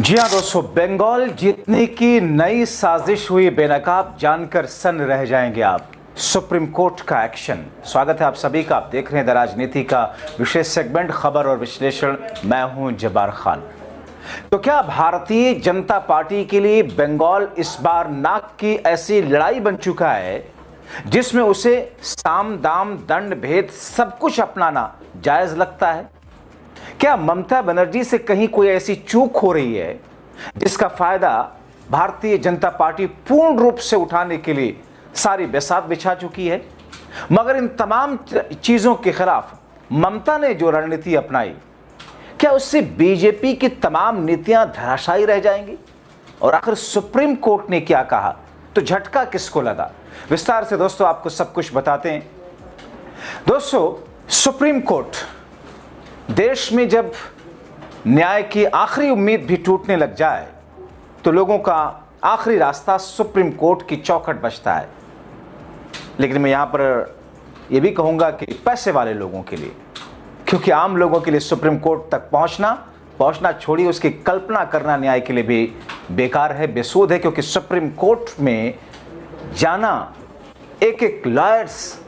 जी हाँ दोस्तों, बंगाल जीतने की नई साजिश हुई बेनकाब जानकर सन्न रह जाएंगे आप। सुप्रीम कोर्ट का एक्शन। स्वागत है आप सभी का। आप देख रहे हैं द राजनीति का विशेष सेगमेंट खबर और विश्लेषण। मैं हूं जब्बार खान। तो क्या भारतीय जनता पार्टी के लिए बंगाल इस बार नाक की ऐसी लड़ाई बन चुका है जिसमें उसे साम दाम दंड भेद सब कुछ अपनाना जायज लगता है? क्या ममता बनर्जी से कहीं कोई ऐसी चूक हो रही है जिसका फायदा भारतीय जनता पार्टी पूर्ण रूप से उठाने के लिए सारी बिसात बिछा चुकी है? मगर इन तमाम चीजों के खिलाफ ममता ने जो रणनीति अपनाई, क्या उससे बीजेपी की तमाम नीतियां धराशायी रह जाएंगी? और आखिर सुप्रीम कोर्ट ने क्या कहा, तो झटका किसको लगा? विस्तार से दोस्तों आपको सब कुछ बताते हैं। दोस्तों, सुप्रीम कोर्ट देश में जब न्याय की आखिरी उम्मीद भी टूटने लग जाए तो लोगों का आखिरी रास्ता सुप्रीम कोर्ट की चौखट बचता है। लेकिन मैं यहां पर यह भी कहूंगा कि पैसे वाले लोगों के लिए, क्योंकि आम लोगों के लिए सुप्रीम कोर्ट तक पहुंचना छोड़िए, उसकी कल्पना करना न्याय के लिए भी बेकार है, बेसूद है। क्योंकि सुप्रीम कोर्ट में जाना एक लॉयर्स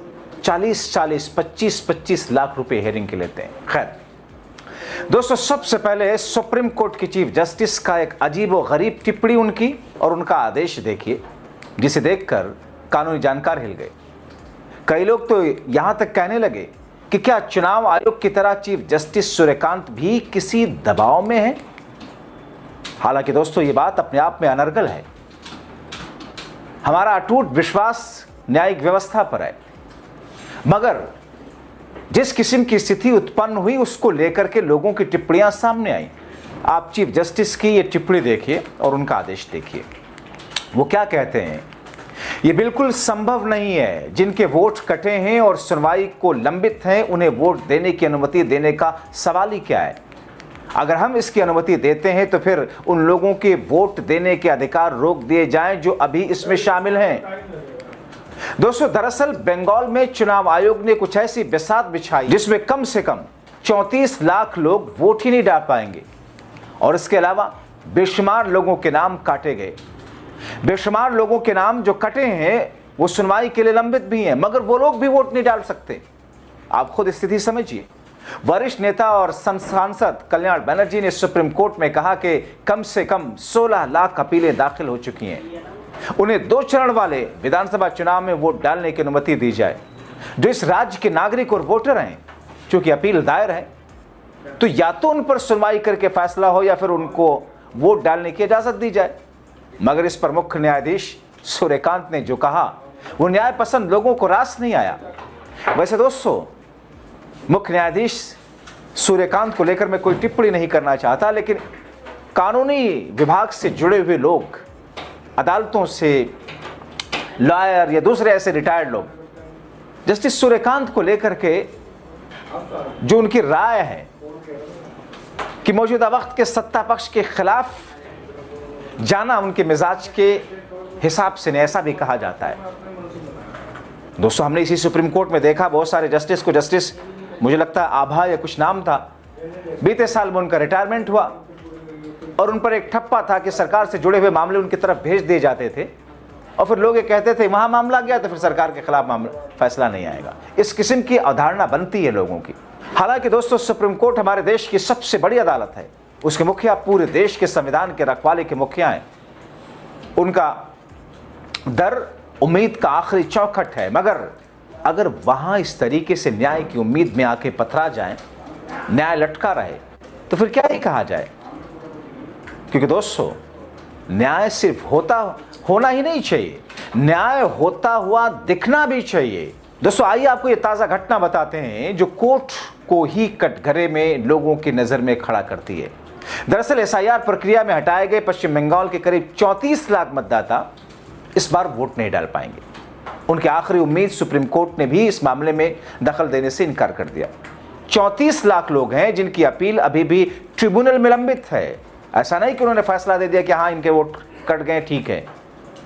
40-40, 25-25 लाख रुपए हेयरिंग के लेते हैं। खैर दोस्तों, सबसे पहले सुप्रीम कोर्ट की चीफ जस्टिस का एक अजीब व गरीब टिप्पणी उनकी और उनका आदेश देखिए, जिसे देखकर कानूनी जानकार हिल गए। कई लोग तो यहां तक कहने लगे कि क्या चुनाव आयोग की तरह चीफ जस्टिस सूर्यकांत भी किसी दबाव में है? हालांकि दोस्तों, ये बात अपने आप में अनर्गल है। हमारा अटूट विश्वास न्यायिक व्यवस्था पर है, मगर जिस किस्म की स्थिति उत्पन्न हुई उसको लेकर के लोगों की टिप्पणियां सामने आई। आप चीफ जस्टिस की ये टिप्पणी देखिए और उनका आदेश देखिए। वो क्या कहते हैं? ये बिल्कुल संभव नहीं है, जिनके वोट कटे हैं और सुनवाई को लंबित हैं उन्हें वोट देने की अनुमति देने का सवाल ही क्या है। अगर हम इसकी अनुमति देते हैं तो फिर उन लोगों के वोट देने के अधिकार रोक दिए जाएं जो अभी इसमें शामिल हैं। दोस्तों, दरअसल बंगाल में चुनाव आयोग ने कुछ ऐसी बिसात बिछाई जिसमें कम से कम 34 लाख लोग वोट ही नहीं डाल पाएंगे, और इसके अलावा बेशुमार लोगों के नाम काटे गए। बेशुमार लोगों के नाम जो कटे हैं वो सुनवाई के लिए लंबित भी हैं, मगर वो लोग भी वोट नहीं डाल सकते। आप खुद स्थिति समझिए। वरिष्ठ नेता और सांसद कल्याण बनर्जी ने सुप्रीम कोर्ट में कहा कि कम से कम 16 लाख अपीलें दाखिल हो चुकी हैं। उन्हें 2 चरण वाले विधानसभा चुनाव में वोट डालने की अनुमति दी जाए। जो इस राज्य के नागरिक और वोटर हैं, क्योंकि अपील दायर है, तो या तो उन पर सुनवाई करके फैसला हो या फिर उनको वोट डालने की इजाजत दी जाए। मगर इस पर मुख्य न्यायाधीश सूर्यकांत ने जो कहा वो न्याय पसंद लोगों को रास नहीं आया। वैसे दोस्तों, मुख्य न्यायाधीश सूर्यकांत को लेकर मैं कोई टिप्पणी नहीं करना चाहता, लेकिन कानूनी विभाग से जुड़े हुए लोग, अदालतों से लॉयर या दूसरे ऐसे रिटायर्ड लोग जस्टिस सूर्यकांत को लेकर के जो उनकी राय है कि मौजूदा वक्त के सत्ता पक्ष के खिलाफ जाना उनके मिजाज के हिसाब से नहीं, ऐसा भी कहा जाता है। दोस्तों, हमने इसी सुप्रीम कोर्ट में देखा बहुत सारे जस्टिस को, जस्टिस मुझे लगता है आभा या कुछ नाम था, बीते साल में उनका रिटायरमेंट हुआ और उन पर एक ठप्पा था कि सरकार से जुड़े हुए मामले उनकी तरफ भेज दिए जाते थे, और फिर लोग ये कहते थे वहां मामला गया तो फिर सरकार के खिलाफ मामला फैसला नहीं आएगा। इस किस्म की अवधारणा बनती है लोगों की। हालांकि दोस्तों, सुप्रीम कोर्ट हमारे देश की सबसे बड़ी अदालत है। उसके मुखिया पूरे देश के संविधान के रखवाले के मुखिया हैं। उनका दर उम्मीद का आखिरी चौखट है। मगर अगर वहां इस तरीके से न्याय की उम्मीद में आके पथरा जाए, न्याय लटका रहे, तो फिर क्या ही कहा जाए। क्योंकि दोस्तों, न्याय सिर्फ होना ही नहीं चाहिए, न्याय होता हुआ दिखना भी चाहिए। दोस्तों, आइए आपको ये ताज़ा घटना बताते हैं जो कोर्ट को ही कटघरे में लोगों की नज़र में खड़ा करती है। दरअसल एसआईआर प्रक्रिया में हटाए गए पश्चिम बंगाल के करीब 34 लाख मतदाता इस बार वोट नहीं डाल पाएंगे। उनकी आखिरी उम्मीद सुप्रीम कोर्ट ने भी इस मामले में दखल देने से इनकार कर दिया। 34 लाख लोग हैं जिनकी अपील अभी भी ट्रिब्यूनल में लंबित है। ऐसा नहीं कि उन्होंने फैसला दे दिया कि हाँ इनके वोट कट गए, ठीक है,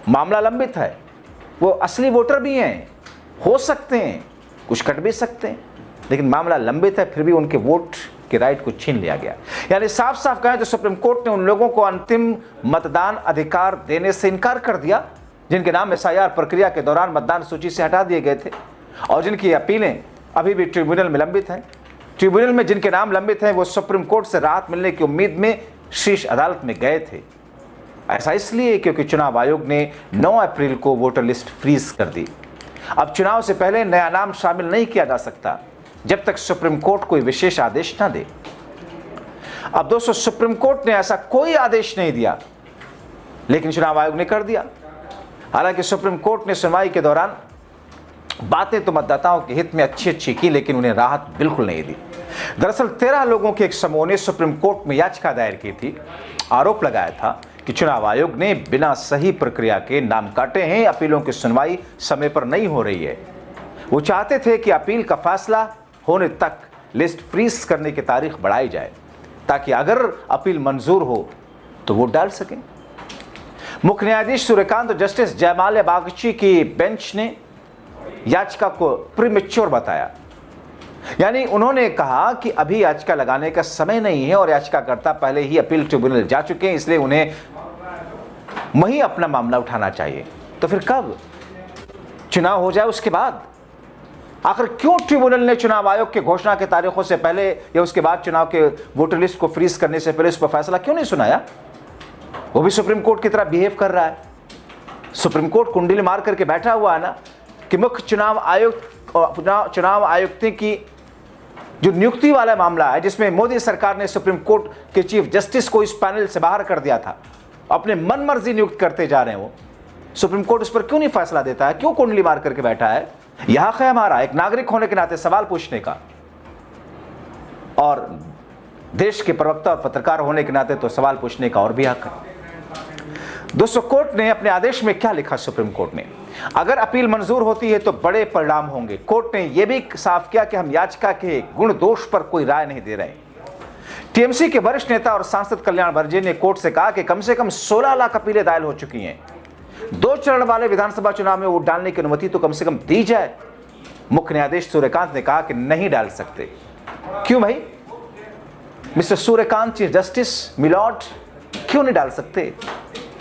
मामला लंबित है। वो असली वोटर भी हैं, हो सकते हैं, कुछ कट भी सकते हैं, लेकिन मामला लंबित है, फिर भी उनके वोट के राइट को छीन लिया गया। यानी साफ साफ कहें तो सुप्रीम कोर्ट ने उन लोगों को अंतिम मतदान अधिकार देने से इनकार कर दिया जिनके नाम एसआईआर प्रक्रिया के दौरान मतदान सूची से हटा दिए गए थे और जिनकी अपीलें अभी भी ट्रिब्यूनल में लंबित हैं। ट्रिब्यूनल में जिनके नाम लंबित हैं वो सुप्रीम कोर्ट से राहत मिलने की उम्मीद में शीर्ष अदालत में गए थे। ऐसा इसलिए क्योंकि चुनाव आयोग ने 9 अप्रैल को वोटर लिस्ट फ्रीज कर दी। अब चुनाव से पहले नया नाम शामिल नहीं किया जा सकता जब तक सुप्रीम कोर्ट कोई विशेष आदेश न दे। अब दोस्तों, सुप्रीम कोर्ट ने ऐसा कोई आदेश नहीं दिया लेकिन चुनाव आयोग ने कर दिया। हालांकि सुप्रीम कोर्ट ने सुनवाई के दौरान बातें तो मतदाताओं के हित में अच्छी की लेकिन उन्हें राहत बिल्कुल नहीं दी। दरअसल 13 लोगों के एक समूह ने सुप्रीम कोर्ट में याचिका दायर की थी। आरोप लगाया था कि चुनाव आयोग ने बिना सही प्रक्रिया के नाम काटे हैं, अपीलों की सुनवाई समय पर नहीं हो रही है। वो चाहते थे कि अपील का फैसला होने तक लिस्ट फ्रीज करने की तारीख बढ़ाई जाए ताकि अगर अपील मंजूर हो तो वोट डाल सकें। मुख्य न्यायाधीश सूर्यकांत और जस्टिस जयमाल्या बागची की बेंच ने याचिका को प्रीमेच्योर बताया। यानी उन्होंने कहा कि अभी याचिका लगाने का समय नहीं है और याचिकाकर्ता पहले ही अपील ट्रिब्यूनल जा चुके हैं, इसलिए उन्हें वहीं अपना मामला उठाना चाहिए। तो फिर कब चुनाव हो जाए उसके बाद? आखिर क्यों ट्रिब्यूनल ने चुनाव आयोग के घोषणा के तारीखों से पहले या उसके बाद चुनाव के वोटर लिस्ट को फ्रीज करने से पहले इस पर फैसला क्यों नहीं सुनाया? वो भी सुप्रीम कोर्ट की तरह बिहेव कर रहा है। सुप्रीम कोर्ट कुंडली मार करके बैठा हुआ है ना कि मुख्य चुनाव आयुक्त और चुनाव आयुक्त की जो नियुक्ति वाला मामला है जिसमें मोदी सरकार ने सुप्रीम कोर्ट के चीफ जस्टिस को इस पैनल से बाहर कर दिया था, अपने मन मर्जी नियुक्त करते जा रहे हैं। वो सुप्रीम कोर्ट उस पर क्यों नहीं फैसला देता है? क्यों कुंडली मार करके बैठा है? यह हक है हमारा एक नागरिक होने के नाते सवाल पूछने का और देश के प्रवक्ता और पत्रकार होने के नाते तो सवाल पूछने का और भी हक है। दोस्तों, कोर्ट ने अपने आदेश में क्या लिखा? सुप्रीम कोर्ट ने अगर अपील मंजूर होती है तो बड़े परिणाम होंगे। कोर्ट ने यह भी साफ किया कि हम याचिका के गुण दोष पर कोई राय नहीं दे रहे। टीएमसी के वरिष्ठ नेता और सांसद कल्याण बर्जे ने कोर्ट से कहा कि कम से कम 16 लाख अपीलें दायर हो चुकी हैं। 2 चरण वाले विधानसभा चुनाव में वोट डालने की अनुमति तो कम से कम दी जाए। मुख्य न्यायाधीश सूर्यकांत ने कहा कि नहीं डाल सकते। क्यों भाई? Mister Suryakant chief justice my lord, क्यों नहीं डाल सकते?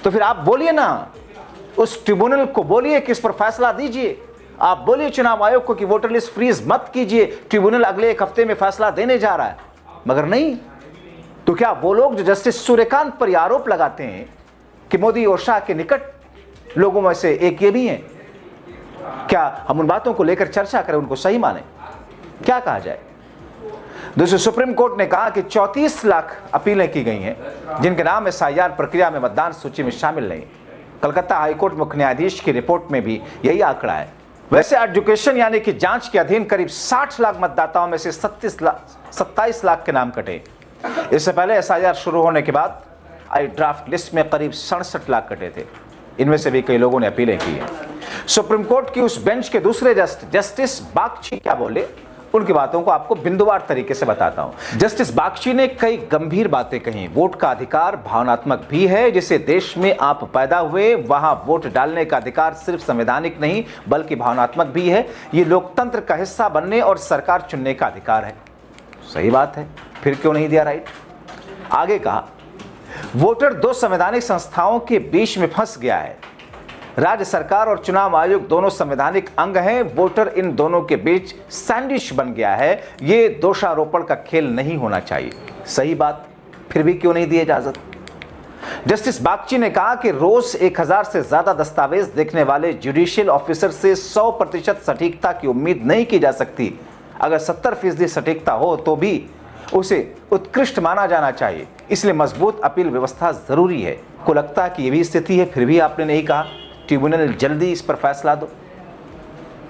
तो फिर आप बोलिए ना, उस ट्रिब्यूनल को बोलिए कि इस पर फैसला दीजिए। आप बोलिए चुनाव आयोग को कि वोटर लिस्ट फ्रीज मत कीजिए, ट्रिब्यूनल अगले 1 हफ्ते में फैसला देने जा रहा है। मगर नहीं। तो क्या वो लोग जो जस्टिस सूर्यकांत पर आरोप लगाते हैं कि मोदी और शाह के निकट लोगों में से एक ये भी हैं, क्या हम उन बातों को लेकर चर्चा करें, उनको सही माने? क्या कहा जाए? दोस्तों, सुप्रीम कोर्ट ने कहा कि 34 लाख अपीलें की गई हैं जिनके नाम एसआईआर प्रक्रिया में मतदान सूची में शामिल नहीं। कलकत्ता हाईकोर्ट मुख्य न्यायाधीश की रिपोर्ट में भी यही आंकड़ा है। वैसे एजुकेशन यानी कि जांच के अधीन करीब 60 लाख मतदाताओं में से 27 लाख के नाम कटे। इससे पहले एसआईआर शुरू होने के बाद आई ड्राफ्ट लिस्ट में करीब 67 लाख कटे थे। इनमें से भी कई लोगों ने अपीलें की हैं। सुप्रीम कोर्ट की उस बेंच के दूसरे जस्टिस बागची क्या बोले, उनकी बातों को आपको बिंदुवार तरीके से बताता हूं। जस्टिस बागची ने कई गंभीर बातें कही। वोट का अधिकार भावनात्मक भी है। जिसे देश में आप पैदा हुए वहां वोट डालने का अधिकार सिर्फ संवैधानिक नहीं बल्कि भावनात्मक भी है। ये लोकतंत्र का हिस्सा बनने और सरकार चुनने का अधिकार है। सही बात है, फिर क्यों नहीं दिया राइट? आगे कहा, वोटर 2 संवैधानिक संस्थाओं के बीच में फंस गया है। राज्य सरकार और चुनाव आयोग दोनों संवैधानिक अंग हैं। वोटर इन दोनों के बीच सैंडविच बन गया है। ये दोषारोपण का खेल नहीं होना चाहिए। सही बात, फिर भी क्यों नहीं दी इजाजत? जस्टिस बागची ने कहा कि रोज 1000 से ज्यादा दस्तावेज देखने वाले जुडिशियल ऑफिसर से 100% सटीकता की उम्मीद नहीं की जा सकती। अगर 70% सटीकता हो तो भी उसे उत्कृष्ट माना जाना चाहिए। इसलिए मजबूत अपील व्यवस्था जरूरी है। को लगता है कि यह भी स्थिति है, फिर भी आपने नहीं कहा ट्रिब्यूनल जल्दी इस पर फैसला दो।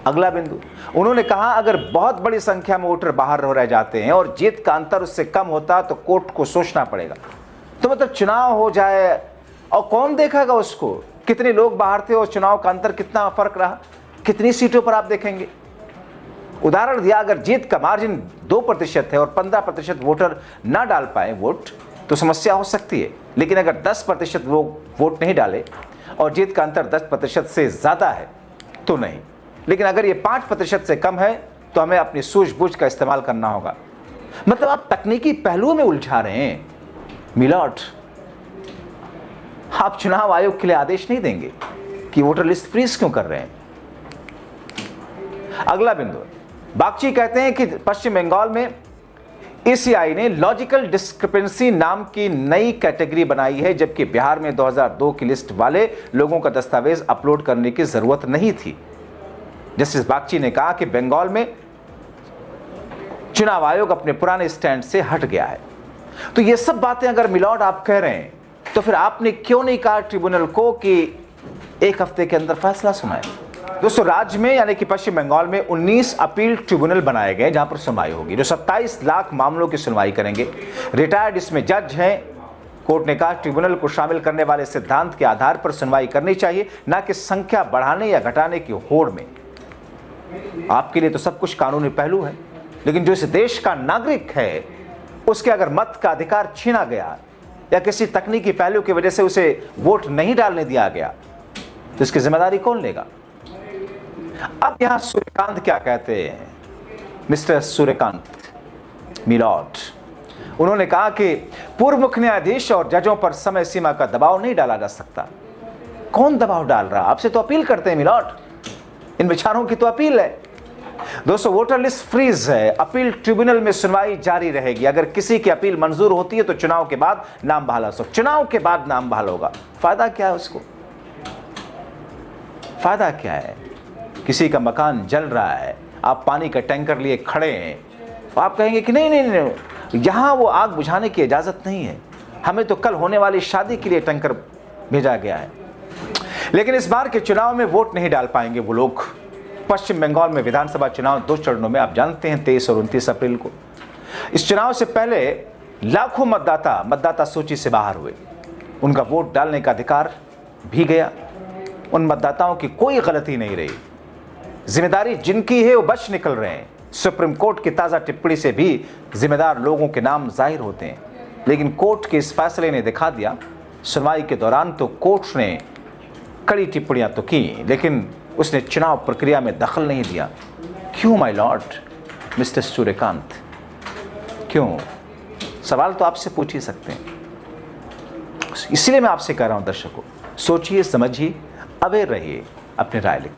अगला बिंदु, उन्होंने कहा अगर बहुत बड़ी संख्या में वोटर बाहर रह जाते हैं और जीत का अंतर उससे कम होता तो कोर्ट को सोचना पड़ेगा। तो मतलब चुनाव हो जाए और कौन देखेगा उसको? कितने लोग बाहर थे और चुनाव का अंतर कितना फर्क रहा, कितनी सीटों पर आप देखेंगे? उदाहरण दिया, अगर जीत का मार्जिन 2% है और 15% वोटर ना डाल पाए वोट तो समस्या हो सकती है। लेकिन अगर 10% लोग वोट नहीं डाले और जीत का अंतर 10% से ज़्यादा है तो नहीं। लेकिन अगर ये 5% से कम है तो हमें अपनी सूझबूझ का इस्तेमाल करना होगा। मतलब आप तकनीकी पहलुओं में उलझा रहे हैं। मिलॉर्ड, आप चुनाव आयोग के लिए आदेश नहीं देंगे कि वोटर लिस्ट फ्रीज क्यों कर रहे हैं। अगला बिंदु, बागची कहते हैं कि पश्चिम बंगाल में ईसीआई ने लॉजिकल डिस्क्रिपेंसी नाम की नई कैटेगरी बनाई है, जबकि बिहार में 2002 की लिस्ट वाले लोगों का दस्तावेज अपलोड करने की जरूरत नहीं थी। जस्टिस बागची ने कहा कि बंगाल में चुनाव आयोग अपने पुराने स्टैंड से हट गया है। तो ये सब बातें अगर मिलॉर्ड आप कह रहे हैं, तो फिर आपने क्यों नहीं कहा ट्रिब्यूनल को कि एक हफ्ते के अंदर फैसला सुनाए। दोस्तों, राज्य में यानी कि पश्चिम बंगाल में 19 अपील ट्रिब्यूनल बनाए गए जहां पर सुनवाई होगी, जो 27 लाख मामलों की सुनवाई करेंगे। रिटायर्ड इसमें जज हैं। कोर्ट ने कहा ट्रिब्यूनल को शामिल करने वाले सिद्धांत के आधार पर सुनवाई करनी चाहिए, ना कि संख्या बढ़ाने या घटाने की होड़ में। आपके लिए तो सब कुछ कानूनी पहलू है, लेकिन जो इस देश का नागरिक है उसके अगर मत का अधिकार छीना गया या किसी तकनीकी पहलू की वजह से उसे वोट नहीं डालने दिया गया, तो इसकी जिम्मेदारी कौन लेगा। अब यहां सूर्यकांत क्या कहते हैं, मिस्टर सूर्यकांत मिलॉर्ड, उन्होंने कहा कि पूर्व मुख्य न्यायाधीश और जजों पर समय सीमा का दबाव नहीं डाला जा सकता। कौन दबाव डाल रहा, आपसे तो अपील करते हैं मिलॉर्ड, इन विचारों की तो अपील है। दोस्तों, वोटर लिस्ट फ्रीज है, अपील ट्रिब्यूनल में सुनवाई जारी रहेगी। अगर किसी की अपील मंजूर होती है तो चुनाव के बाद नाम बहाल हो, चुनाव के बाद नाम बहाल होगा। फायदा क्या है उसको, फायदा क्या है। किसी का मकान जल रहा है, आप पानी का टैंकर लिए खड़े हैं, तो आप कहेंगे कि नहीं नहीं नहीं, यहां वो आग बुझाने की इजाजत नहीं है, हमें तो कल होने वाली शादी के लिए टैंकर भेजा गया है। लेकिन इस बार के चुनाव में वोट नहीं डाल पाएंगे वो लोग। पश्चिम बंगाल में विधानसभा चुनाव 2 चरणों में आप जानते हैं, 23 और 29 अप्रैल को। इस चुनाव से पहले लाखों मतदाता सूची से बाहर हुए, उनका वोट डालने का अधिकार भी गया। उन मतदाताओं की कोई गलती नहीं रही, जिम्मेदारी जिनकी है वो बच निकल रहे हैं। सुप्रीम कोर्ट की ताज़ा टिप्पणी से भी जिम्मेदार लोगों के नाम जाहिर होते हैं। लेकिन कोर्ट के इस फैसले ने दिखा दिया, सुनवाई के दौरान तो कोर्ट ने कड़ी टिप्पणियां तो की, लेकिन उसने चुनाव प्रक्रिया में दखल नहीं दिया। क्यों माय लॉर्ड, मिस्टर सूर्यकांत, क्यों? सवाल तो आपसे पूछ ही सकते हैं। इसलिए मैं आपसे कह रहा हूं, दर्शकों, सोचिए, समझिए, अवेयर रहिए, अपनी राय लिखिए।